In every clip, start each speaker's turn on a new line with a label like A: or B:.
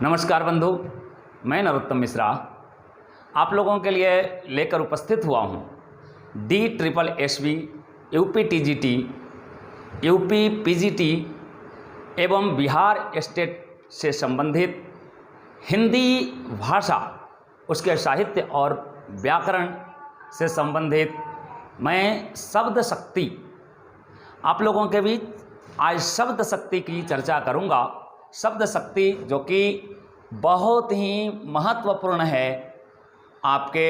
A: नमस्कार बंधु, मैं नरोत्तम मिश्रा आप लोगों के लिए लेकर उपस्थित हुआ हूँ DSSB, UP TGT, UP PGT एवं बिहार स्टेट से संबंधित हिंदी भाषा, उसके साहित्य और व्याकरण से संबंधित मैं शब्द शक्ति आप लोगों के बीच आज शब्द शक्ति की चर्चा करूंगा। शब्द शक्ति जो कि बहुत ही महत्वपूर्ण है आपके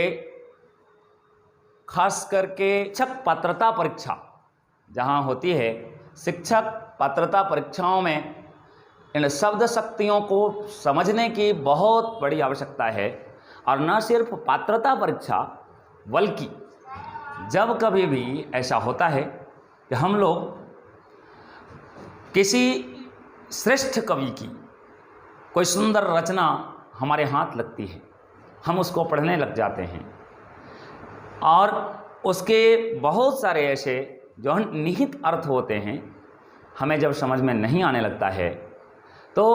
A: खास करके शिक्षक पात्रता परीक्षा जहां होती है, शिक्षक पात्रता परीक्षाओं में इन शब्द शक्तियों को समझने की बहुत बड़ी आवश्यकता है। और न सिर्फ पात्रता परीक्षा बल्कि जब कभी भी ऐसा होता है कि हम लोग किसी श्रेष्ठ कवि की कोई सुंदर रचना हमारे हाथ लगती है, हम उसको पढ़ने लग जाते हैं और उसके बहुत सारे ऐसे जो निहित अर्थ होते हैं हमें जब समझ में नहीं आने लगता है तो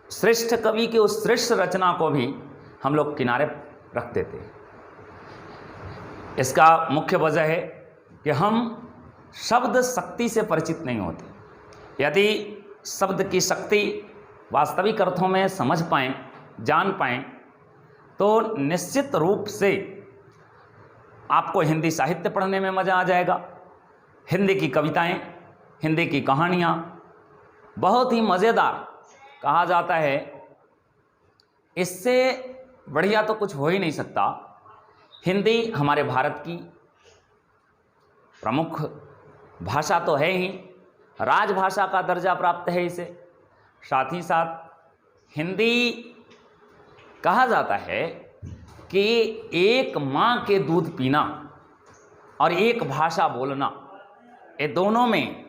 A: श्रेष्ठ कवि की उस श्रेष्ठ रचना को भी हम लोग किनारे रख देते हैं। इसका मुख्य वजह है कि हम शब्द शक्ति से परिचित नहीं होते। यदि शब्द की शक्ति वास्तविक अर्थों में समझ पाएं, जान पाएं, तो निश्चित रूप से आपको हिंदी साहित्य पढ़ने में मज़ा आ जाएगा। हिंदी की कविताएं, हिंदी की कहानियाँ बहुत ही मज़ेदार, कहा जाता है इससे बढ़िया तो कुछ हो ही नहीं सकता। हिंदी हमारे भारत की प्रमुख भाषा तो है ही, राजभाषा का दर्जा प्राप्त है इसे। साथ ही साथ हिंदी कहा जाता है कि एक माँ के दूध पीना और एक भाषा बोलना, ये दोनों में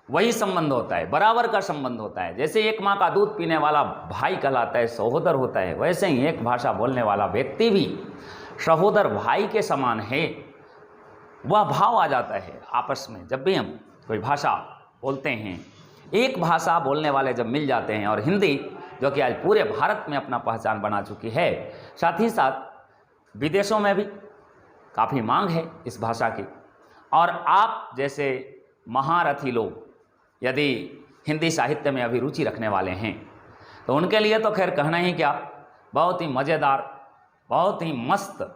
A: वही संबंध होता है, बराबर का संबंध होता है। जैसे एक माँ का दूध पीने वाला भाई कहलाता है, सहोदर होता है, वैसे ही एक भाषा बोलने वाला व्यक्ति भी सहोदर भाई के समान है। वह भाव आ जाता है आपस में। जब भी हम कोई भाषा बोलते हैं, एक भाषा बोलने वाले जब मिल जाते हैं, और हिंदी जो कि आज पूरे भारत में अपना पहचान बना चुकी है, साथ ही साथ विदेशों में भी काफ़ी मांग है इस भाषा की। और आप जैसे महारथी लोग यदि हिंदी साहित्य में अभी रुचि रखने वाले हैं तो उनके लिए तो खैर कहना ही क्या, बहुत ही मज़ेदार, बहुत ही मस्त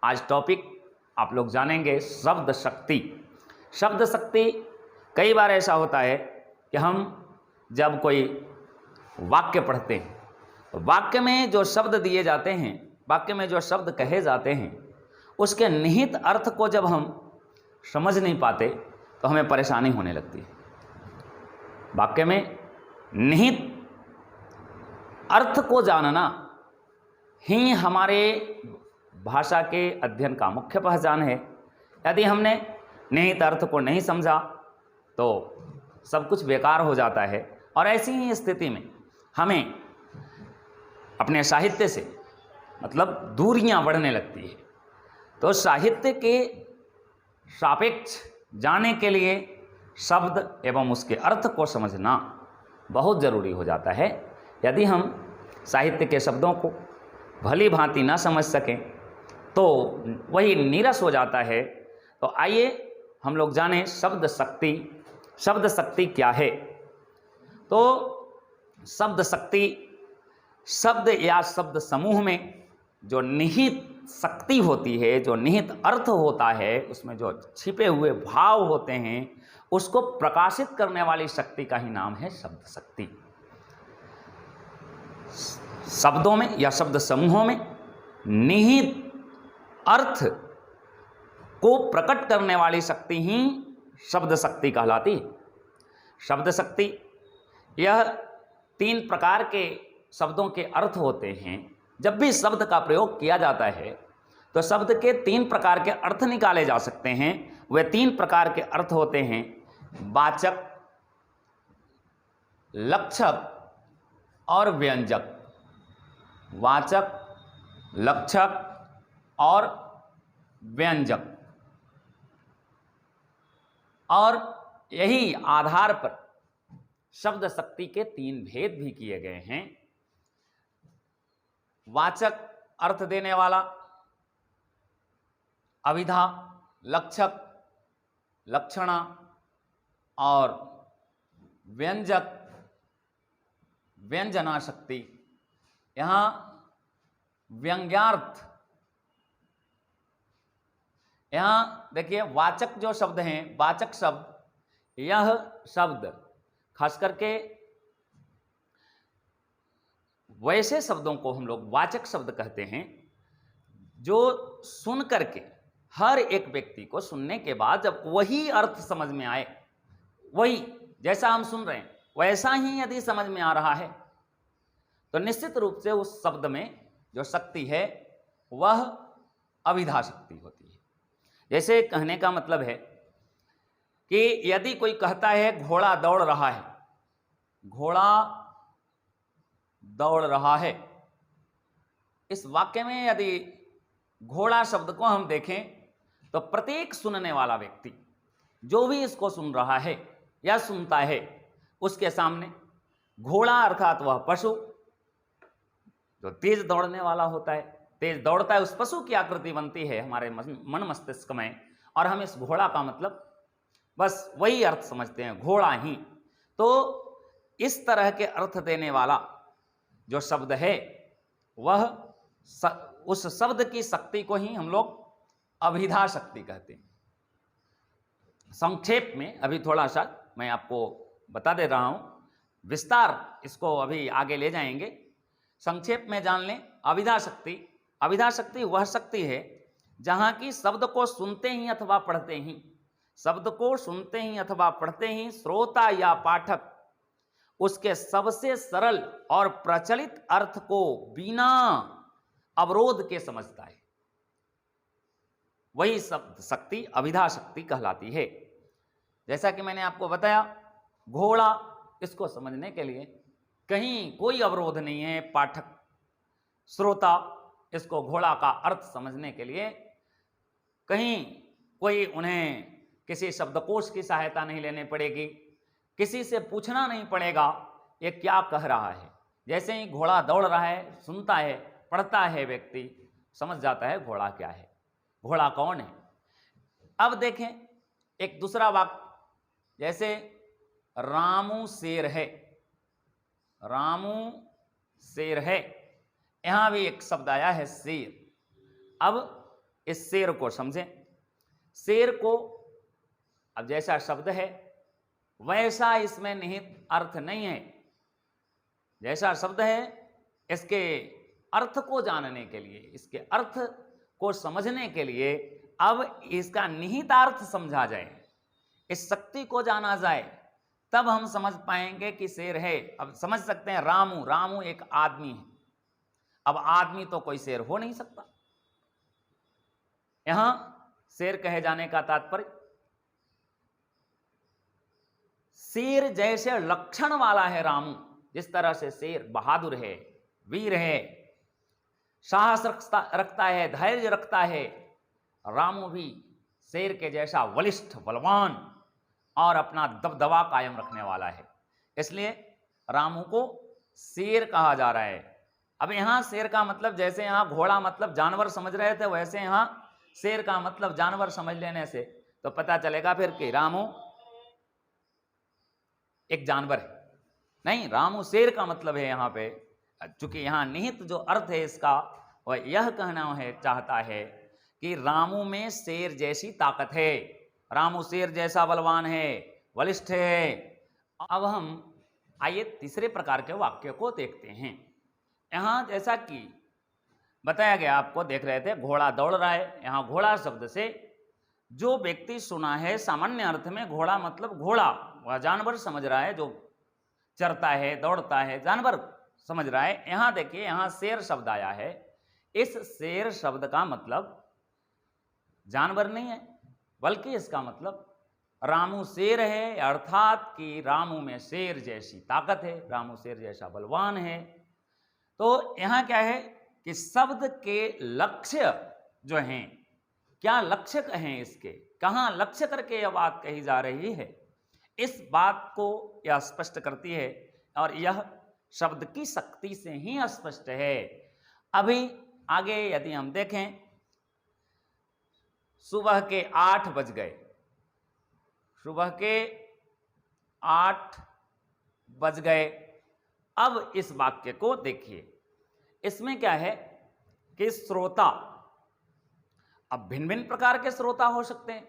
A: आज टॉपिक आप लोग जानेंगे, शब्द शक्ति। शब्द शक्ति कई बार ऐसा होता है कि हम जब कोई वाक्य पढ़ते हैं तो वाक्य में जो शब्द दिए जाते हैं, वाक्य में जो शब्द कहे जाते हैं, उसके निहित अर्थ को जब हम समझ नहीं पाते तो हमें परेशानी होने लगती है। वाक्य में निहित अर्थ को जानना ही हमारे भाषा के अध्ययन का मुख्य पहचान है। यदि हमने निहित अर्थ को नहीं समझा तो सब कुछ बेकार हो जाता है। और ऐसी ही स्थिति में हमें अपने साहित्य से मतलब दूरियां बढ़ने लगती है। तो साहित्य के सापेक्ष जाने के लिए शब्द एवं उसके अर्थ को समझना बहुत ज़रूरी हो जाता है। यदि हम साहित्य के शब्दों को भली भांति ना समझ सकें तो वही नीरस हो जाता है। तो आइए हम लोग जानें शब्द शक्ति। शब्द शक्ति क्या है? तो शब्द शक्ति शब्द या शब्द समूह में जो निहित शक्ति होती है, जो निहित अर्थ होता है, उसमें जो छिपे हुए भाव होते हैं, उसको प्रकाशित करने वाली शक्ति का ही नाम है शब्द शक्ति। शब्दों में या शब्द समूहों में निहित अर्थ को प्रकट करने वाली शक्ति ही शब्द शक्ति कहलाती है। शब्द शक्ति यह 3 प्रकार के शब्दों के अर्थ होते हैं। जब भी शब्द का प्रयोग किया जाता है तो शब्द के 3 प्रकार के अर्थ निकाले जा सकते हैं। वे 3 प्रकार के अर्थ होते हैं: वाचक, लक्षक और व्यंजक। वाचक, लक्षक और व्यंजक। और यही आधार पर शब्द शक्ति के 3 भेद भी किए गए हैं। वाचक अर्थ देने वाला, अभिधा, लक्षक, लक्षणा और व्यंजक, व्यंजना शक्ति। यहां व्यंग्यार्थ, यहां देखिए वाचक जो शब्द हैं, वाचक शब्द, यह शब्द खास करके वैसे शब्दों को हम लोग वाचक शब्द कहते हैं जो सुन करके हर एक व्यक्ति को सुनने के बाद जब वही अर्थ समझ में आए, वही जैसा हम सुन रहे हैं वैसा ही यदि समझ में आ रहा है तो निश्चित रूप से उस शब्द में जो शक्ति है वह अभिधा शक्ति होती है। जैसे कहने का मतलब है कि यदि कोई कहता है घोड़ा दौड़ रहा है, घोड़ा दौड़ रहा है, इस वाक्य में यदि घोड़ा शब्द को हम देखें तो प्रत्येक सुनने वाला व्यक्ति जो भी इसको सुन रहा है या सुनता है उसके सामने घोड़ा अर्थात वह पशु जो तेज दौड़ने वाला होता है, तेज दौड़ता है, उस पशु की आकृति बनती है हमारे मन मस्तिष्क में और हम इस घोड़ा का मतलब बस वही अर्थ समझते हैं, घोड़ा ही। तो इस तरह के अर्थ देने वाला जो शब्द है वह उस शब्द की शक्ति को ही हम लोग अभिधा शक्ति कहते हैं। संक्षेप में अभी थोड़ा सा मैं आपको बता दे रहा हूं, विस्तार इसको अभी आगे ले जाएंगे। संक्षेप में जान लें, अभिधा शक्ति, अभिधा शक्ति वह शक्ति है जहां की शब्द को सुनते ही अथवा पढ़ते ही, शब्द को सुनते ही अथवा पढ़ते ही श्रोता या पाठक उसके सबसे सरल और प्रचलित अर्थ को बिना अवरोध के समझता है, वही शब्द शक्ति अभिधा शक्ति कहलाती है। जैसा कि मैंने आपको बताया, घोड़ा, इसको समझने के लिए कहीं कोई अवरोध नहीं है। पाठक, श्रोता, इसको घोड़ा का अर्थ समझने के लिए कहीं कोई उन्हें किसी शब्दकोश की सहायता नहीं लेनी पड़ेगी, किसी से पूछना नहीं पड़ेगा ये क्या कह रहा है। जैसे ही घोड़ा दौड़ रहा है, सुनता है, पढ़ता है, व्यक्ति समझ जाता है घोड़ा क्या है, घोड़ा कौन है। अब देखें एक दूसरा वाक्य, जैसे रामू शेर है, रामू शेर है, यहां भी एक शब्द आया है शेर। अब इस शेर को समझें, शेर को अब जैसा शब्द है वैसा इसमें निहित अर्थ नहीं है। जैसा शब्द है इसके अर्थ को जानने के लिए, इसके अर्थ को समझने के लिए अब इसका निहितार्थ समझा जाए, इस शक्ति को जाना जाए, तब हम समझ पाएंगे कि शेर है। अब समझ सकते हैं रामू, रामू एक आदमी है। अब आदमी तो कोई शेर हो नहीं सकता। यहां शेर कहे जाने का तात्पर्य शेर जैसे लक्षण वाला है रामू, जिस तरह से शेर बहादुर है, वीर है, साहस रखता है, धैर्य रखता है, रामू भी शेर के जैसा बलिष्ठ, बलवान और अपना दबदबा कायम रखने वाला है। इसलिए रामू को शेर कहा जा रहा है। अब यहां शेर का मतलब, जैसे यहां घोड़ा मतलब जानवर समझ रहे थे, वैसे यहां शेर का मतलब जानवर समझ लेने से तो पता चलेगा फिर कि रामू एक जानवर है। नहीं, रामू शेर का मतलब है यहां पे, चूंकि यहां निहित जो अर्थ है इसका वह यह कहना है, चाहता है कि रामू में शेर जैसी ताकत है, रामू शेर जैसा बलवान है, बलिष्ठ है। अब हम आइए तीसरे प्रकार के वाक्य को देखते हैं। यहां जैसा कि बताया गया, आपको देख रहे थे घोड़ा दौड़ रहा है, यहां घोड़ा शब्द से जो व्यक्ति सुना है सामान्य अर्थ में घोड़ा मतलब घोड़ा, वह जानवर समझ रहा है, जो चरता है, दौड़ता है, जानवर समझ रहा है। यहां देखिए, यहां शेर शब्द आया है, इस शेर शब्द का मतलब जानवर नहीं है, बल्कि इसका मतलब रामू शेर है, अर्थात कि रामू में शेर जैसी ताकत है, रामू शेर जैसा बलवान है। तो यहां क्या है कि शब्द के लक्ष्य जो हैं, क्या लक्ष्य हैं इसके, कहां लक्ष्य करके यह बात कही जा रही है, इस बात को यह स्पष्ट करती है। और यह शब्द की शक्ति से ही स्पष्ट है। अभी आगे यदि हम देखें, सुबह के 8 बज गए, सुबह के 8 बज गए। अब इस वाक्य को देखिए, इसमें क्या है कि श्रोता, अब भिन्न भिन्न प्रकार के श्रोता हो सकते हैं।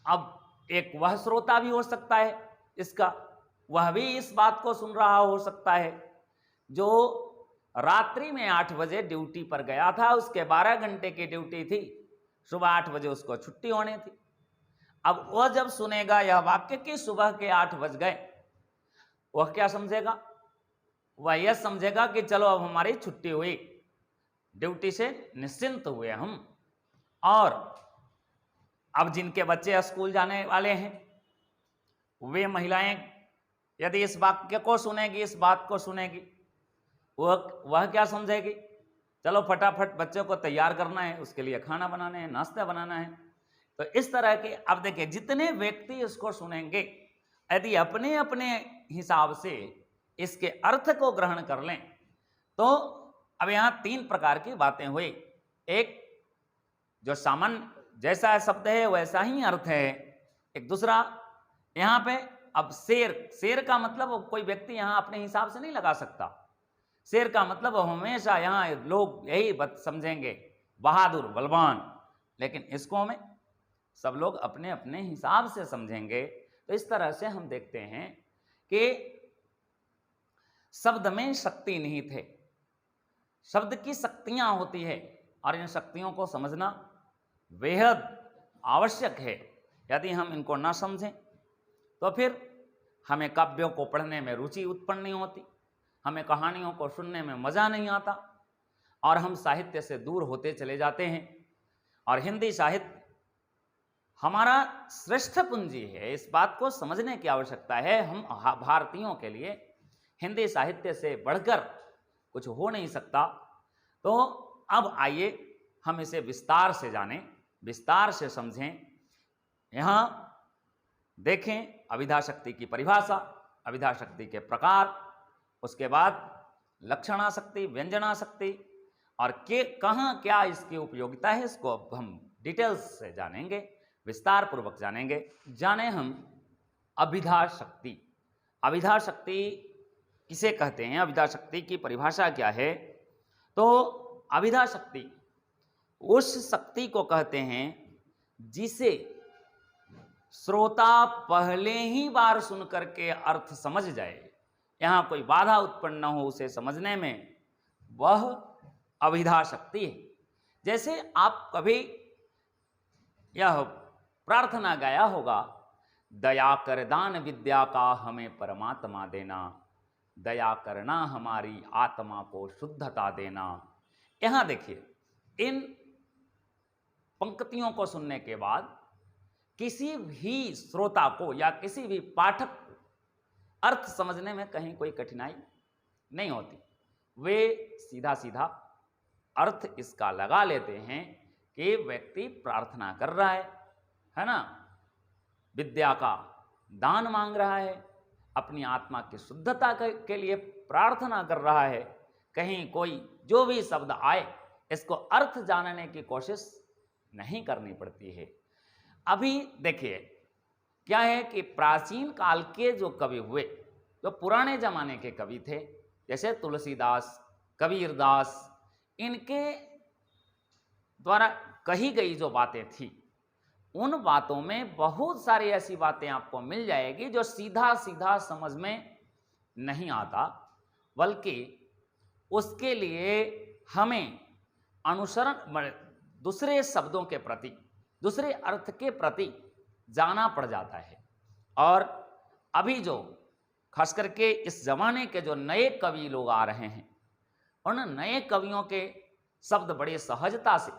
A: अब एक वह श्रोता भी हो सकता है इसका, वह भी इस बात को सुन रहा हो सकता है जो रात्रि में 8 बजे ड्यूटी पर गया था, उसके 12 घंटे की ड्यूटी थी, सुबह 8 बजे उसको छुट्टी होनी थी। अब वह जब सुनेगा यह वाक्य कि सुबह के 8 बज गए, वह क्या समझेगा? वह यह समझेगा कि चलो अब हमारी छुट्टी हुई, ड्यूटी से निश्चिंत हुए हम, और अब जिनके बच्चे स्कूल जाने वाले हैं, वे महिलाएं यदि इस वाक्य को सुनेगी, इस बात को सुनेगी, वह क्या समझेगी? चलो फटाफट बच्चों को तैयार करना है, उसके लिए खाना बनाना है, नाश्ता बनाना है। तो इस तरह के, अब देखिए, जितने व्यक्ति इसको सुनेंगे, यदि अपने अपने हिसाब से इसके अर्थ को ग्रहण कर लें, तो अब यहाँ 3 प्रकार की बातें हुई। एक जो सामान्य जैसा शब्द है वैसा ही अर्थ है, एक दूसरा यहाँ पे, अब शेर का मतलब कोई व्यक्ति यहाँ अपने हिसाब से नहीं लगा सकता। शेर का मतलब हमेशा यहाँ लोग यही समझेंगे, बहादुर, बलवान, लेकिन इसको में सब लोग अपने अपने हिसाब से समझेंगे। तो इस तरह से हम देखते हैं कि शब्द में शक्ति निहित है, शब्द की शक्तियां होती है, और इन शक्तियों को समझना बेहद आवश्यक है। यदि हम इनको ना समझें तो फिर हमें काव्यों को पढ़ने में रुचि उत्पन्न नहीं होती, हमें कहानियों को सुनने में मज़ा नहीं आता, और हम साहित्य से दूर होते चले जाते हैं। और हिंदी साहित्य हमारा श्रेष्ठ पूंजी है, इस बात को समझने की आवश्यकता है। हम भारतीयों के लिए हिंदी साहित्य से बढ़कर कुछ हो नहीं सकता। तो अब आइए हम इसे विस्तार से जानें, विस्तार से समझें। यहाँ देखें अभिधा शक्ति की परिभाषा, अभिधा शक्ति के प्रकार, उसके बाद लक्षणाशक्ति, व्यंजनाशक्ति, और कहाँ क्या इसकी उपयोगिता है, इसको अब हम डिटेल्स से जानेंगे, विस्तार पूर्वक जानेंगे। जाने हम अभिधा शक्ति। अभिधा शक्ति किसे कहते हैं, अभिधा शक्ति की परिभाषा क्या है? तो अभिधा शक्ति उस शक्ति को कहते हैं जिसे श्रोता पहले ही बार सुन करके अर्थ समझ जाए, यहाँ कोई बाधा उत्पन्न न हो उसे समझने में, वह अभिधा शक्ति है। जैसे आप कभी यह प्रार्थना गाया होगा, दया कर दान विद्या का हमें परमात्मा देना, दया करना हमारी आत्मा को शुद्धता देना। यहाँ देखिए, इन पंक्तियों को सुनने के बाद किसी भी श्रोता को या किसी भी पाठक को अर्थ समझने में कहीं कोई कठिनाई नहीं होती। वे सीधा सीधा अर्थ इसका लगा लेते हैं कि व्यक्ति प्रार्थना कर रहा है ना, विद्या का दान मांग रहा है, अपनी आत्मा की शुद्धता के लिए प्रार्थना कर रहा है। कहीं कोई जो भी शब्द आए इसको अर्थ जानने की कोशिश नहीं करनी पड़ती है। अभी देखिए क्या है कि प्राचीन काल के जो कवि हुए, जो पुराने जमाने के कवि थे, जैसे तुलसीदास, कबीरदास, इनके द्वारा कही गई जो बातें थी, उन बातों में बहुत सारी ऐसी बातें आपको मिल जाएगी जो सीधा सीधा समझ में नहीं आता, बल्कि उसके लिए हमें अनुसरण, दूसरे शब्दों के प्रति, दूसरे अर्थ के प्रति जाना पड़ जाता है। और अभी जो खास करके इस जमाने के जो नए कवि लोग आ रहे हैं, उन नए कवियों के शब्द बड़े सहजता से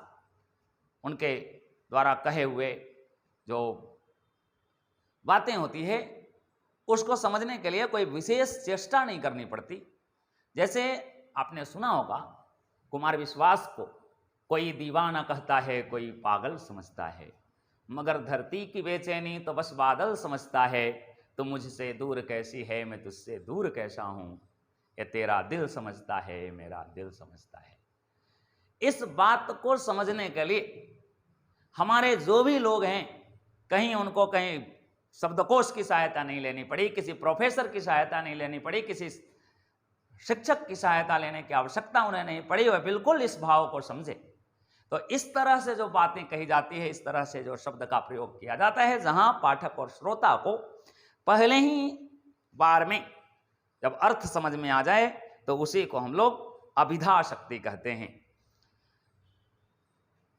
A: उनके द्वारा कहे हुए जो बातें होती है उसको समझने के लिए कोई विशेष चेष्टा नहीं करनी पड़ती। जैसे आपने सुना होगा, कुमार विश्वास को कोई दीवाना कहता है, कोई पागल समझता है, मगर धरती की बेचैनी तो बस बादल समझता है। तो मुझसे दूर कैसी है, मैं तुझसे दूर कैसा हूँ, ये तेरा दिल समझता है, मेरा दिल समझता है। इस बात को समझने के लिए हमारे जो भी लोग हैं, कहीं उनको कहीं शब्दकोश की सहायता नहीं लेनी पड़ी, किसी प्रोफेसर की सहायता नहीं लेनी पड़ी, किसी शिक्षक की सहायता लेने की आवश्यकता उन्हें नहीं पड़ी, वह बिल्कुल इस भाव को समझे। तो इस तरह से जो बातें कही जाती है, इस तरह से जो शब्द का प्रयोग किया जाता है, जहां पाठक और श्रोता को पहले ही बार में जब अर्थ समझ में आ जाए तो उसी को हम लोग अभिधा शक्ति कहते हैं।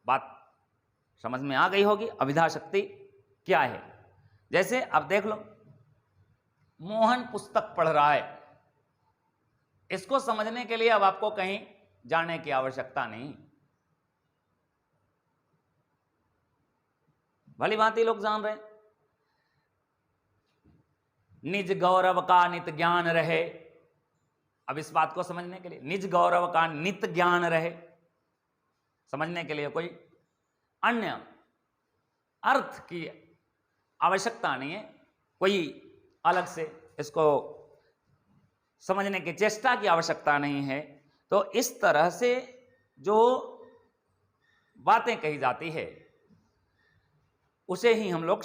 A: बात समझ में आ गई होगी, अभिधा शक्ति क्या है। जैसे अब देख लो, मोहन पुस्तक पढ़ रहा है, इसको समझने के लिए अब आपको कहीं जाने की आवश्यकता नहीं, भली भांति लोग जान रहे हैं। निज गौरव का नित ज्ञान रहे, अब इस बात को समझने के लिए निज गौरव का नित ज्ञान रहे, समझने के लिए कोई अन्य अर्थ की आवश्यकता नहीं है, कोई अलग से इसको समझने की चेष्टा की आवश्यकता नहीं है। तो इस तरह से जो बातें कही जाती है उसे ही हम लोग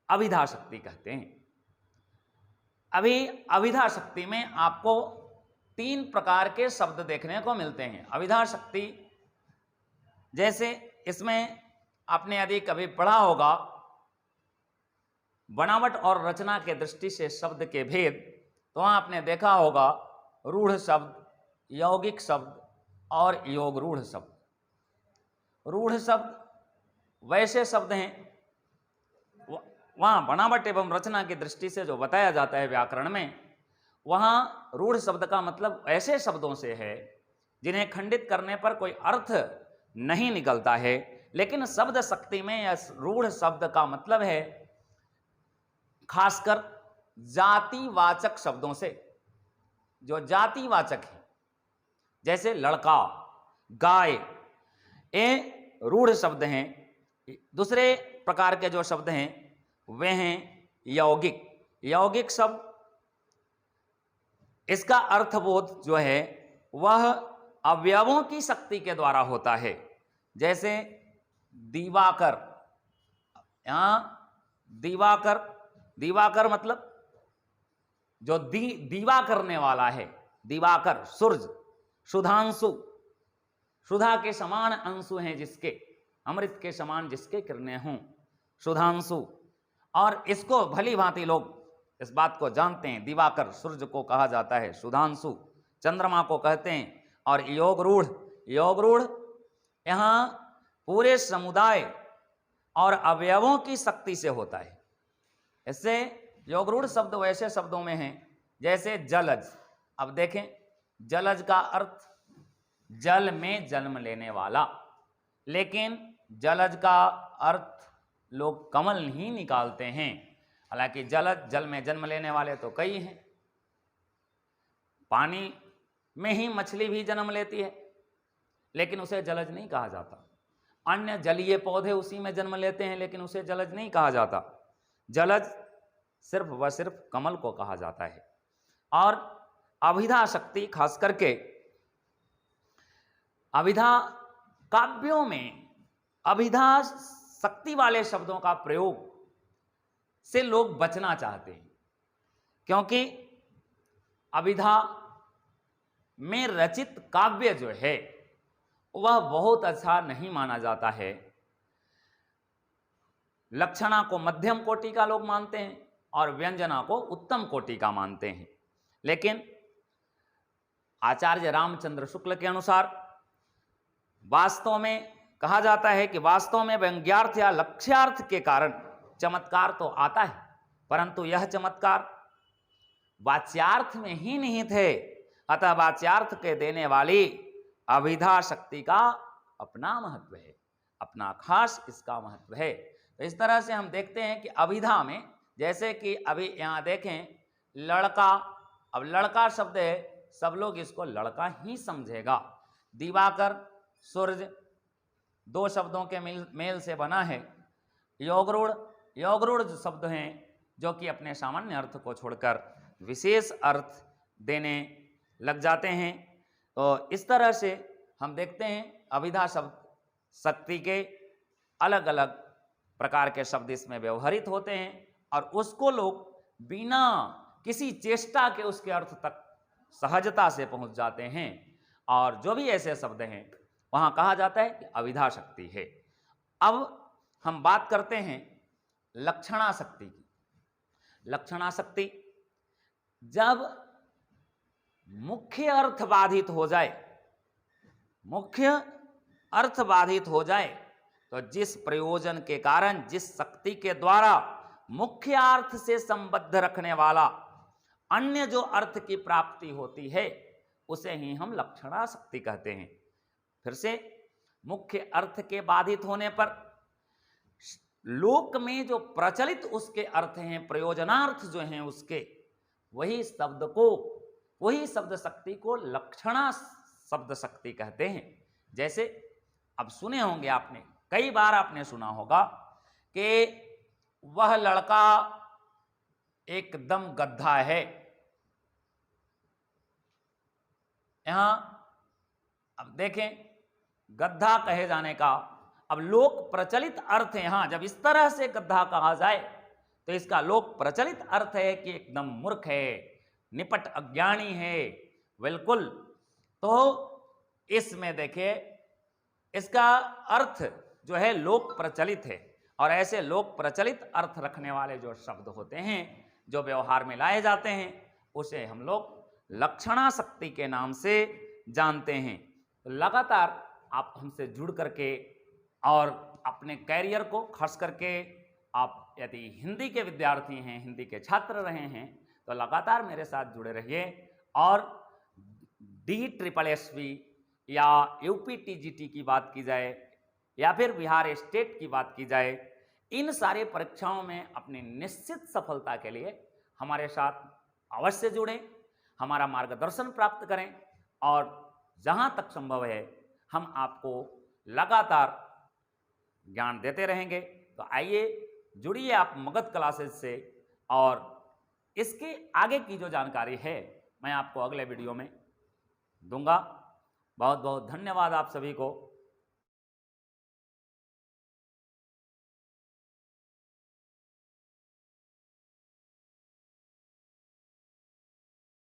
A: अभिधा शक्ति कहते हैं। अभी अभिधा शक्ति में आपको 3 प्रकार के शब्द देखने को मिलते हैं। अभिधा शक्ति, जैसे इसमें आपने यदि कभी पढ़ा होगा बनावट और रचना के दृष्टि से शब्द के भेद, तो वहां आपने देखा होगा रूढ़ शब्द, यौगिक शब्द और योग रूढ़ शब्द। रूढ़ शब्द वैसे शब्द हैं, वहां बनावट एवं रचना की दृष्टि से जो बताया जाता है व्याकरण में, वहां रूढ़ शब्द का मतलब ऐसे शब्दों से है जिन्हें खंडित करने पर कोई अर्थ नहीं निकलता है। लेकिन शब्द शक्ति में यह रूढ़ शब्द का मतलब है खासकर जातिवाचक शब्दों से, जो जातिवाचक है, जैसे लड़का, गाय, ये रूढ़ शब्द हैं। दूसरे प्रकार के जो शब्द हैं वे हैं यौगिक। यौगिक शब्द, इसका अर्थबोध जो है वह अवयवों की शक्ति के द्वारा होता है। जैसे दिवाकर, यहां दिवाकर, दिवाकर मतलब जो दीवा करने वाला है, दिवाकर, सूरज, सुधांशु, सुधा के समान अंशु हैं जिसके, अमृत के समान जिसके किरणें हों, सुधांशु। और इसको भली भांति लोग इस बात को जानते हैं, दिवाकर सूर्य को कहा जाता है, सुधांशु चंद्रमा को कहते हैं। और योग रूढ़, योग रूढ़ यहाँ पूरे समुदाय और अवयवों की शक्ति से होता है। इससे योग रूढ़ शब्द वैसे शब्दों में हैं जैसे जलज। अब देखें, जलज का अर्थ जल में जन्म लेने वाला, लेकिन जलज का अर्थ लोग कमल ही निकालते हैं। हालांकि जलज, जल में जन्म लेने वाले तो कई हैं। पानी में ही मछली भी जन्म लेती है, लेकिन उसे जलज नहीं कहा जाता। अन्य जलीय पौधे उसी में जन्म लेते हैं, लेकिन उसे जलज नहीं कहा जाता। जलज सिर्फ व सिर्फ कमल को कहा जाता है। और अभिधा शक्ति, खास करके अभिधा काव्यों में अभिधा शक्ति वाले शब्दों का प्रयोग से लोग बचना चाहते हैं, क्योंकि अभिधा में रचित काव्य जो है वह बहुत अच्छा नहीं माना जाता है। लक्षणा को मध्यम कोटि का लोग मानते हैं और व्यंजना को उत्तम कोटि का मानते हैं। लेकिन आचार्य रामचंद्र शुक्ल के अनुसार वास्तव में कहा जाता है कि वास्तव में व्यंग्यार्थ या लक्ष्यार्थ के कारण चमत्कार तो आता है, परंतु यह चमत्कार वाच्यार्थ में ही निहित है। अतः वाच्यार्थ के देने वाली अभिधा शक्ति का अपना महत्व है, अपना खास इसका महत्व है। तो इस तरह से हम देखते हैं कि अभिधा में, जैसे कि अभी यहाँ देखें लड़का, अब लड़का शब्द है, सब लोग इसको लड़का ही समझेगा। दिवाकर, सूर्य, दो शब्दों के मेल से बना है। योगरूढ़, योगरूढ़ जो शब्द हैं जो कि अपने सामान्य अर्थ को छोड़कर विशेष अर्थ देने लग जाते हैं। तो इस तरह से हम देखते हैं अभिधा शब्द शक्ति के अलग अलग प्रकार के शब्द इसमें व्यवहारित होते हैं और उसको लोग बिना किसी चेष्टा के उसके अर्थ तक सहजता से पहुंच जाते हैं। और जो भी ऐसे शब्द हैं वहां कहा जाता है कि अभिधा शक्ति है। अब हम बात करते हैं लक्षणा शक्ति की। लक्षणा शक्ति, जब मुख्य अर्थ बाधित हो जाए, मुख्य अर्थ बाधित हो जाए तो जिस प्रयोजन के कारण, जिस शक्ति के द्वारा मुख्य अर्थ से संबद्ध रखने वाला अन्य जो अर्थ की प्राप्ति होती है उसे ही हम लक्षणा शक्ति कहते हैं। फिर से, मुख्य अर्थ के बाधित होने पर लोक में जो प्रचलित उसके अर्थ हैं, प्रयोजनार्थ जो हैं उसके, वही शब्द शक्ति को लक्षणा शब्द शक्ति कहते हैं। जैसे अब सुने होंगे आपने, कई बार आपने सुना होगा कि वह लड़का एकदम गधा है। यहां अब देखें, गधा कहे जाने का अब लोक प्रचलित अर्थ है। यहां जब इस तरह से गधा कहा जाए तो इसका लोक प्रचलित अर्थ है कि एकदम मूर्ख है, निपट अज्ञानी है, बिल्कुल। तो इसमें देखिए, इसका अर्थ जो है लोक प्रचलित है और ऐसे लोक प्रचलित अर्थ रखने वाले जो शब्द होते हैं, जो व्यवहार में लाए जाते हैं, उसे हम लोग लक्षणा शक्ति के नाम से जानते हैं। तो लगातार आप हमसे जुड़ करके और अपने कैरियर को खास करके, आप यदि हिंदी के विद्यार्थी हैं, हिंदी के छात्र रहे हैं, तो लगातार मेरे साथ जुड़े रहिए। और DSSB या UPTGT की बात की जाए या फिर बिहार स्टेट की बात की जाए, इन सारे परीक्षाओं में अपनी निश्चित सफलता के लिए हमारे साथ अवश्य जुड़ें, हमारा मार्गदर्शन प्राप्त करें और जहां तक संभव है हम आपको लगातार ज्ञान देते रहेंगे। तो आइए जुड़िए आप मगध क्लासेस से, और इसके आगे की जो जानकारी है मैं आपको अगले वीडियो में दूंगा। बहुत बहुत धन्यवाद आप सभी को।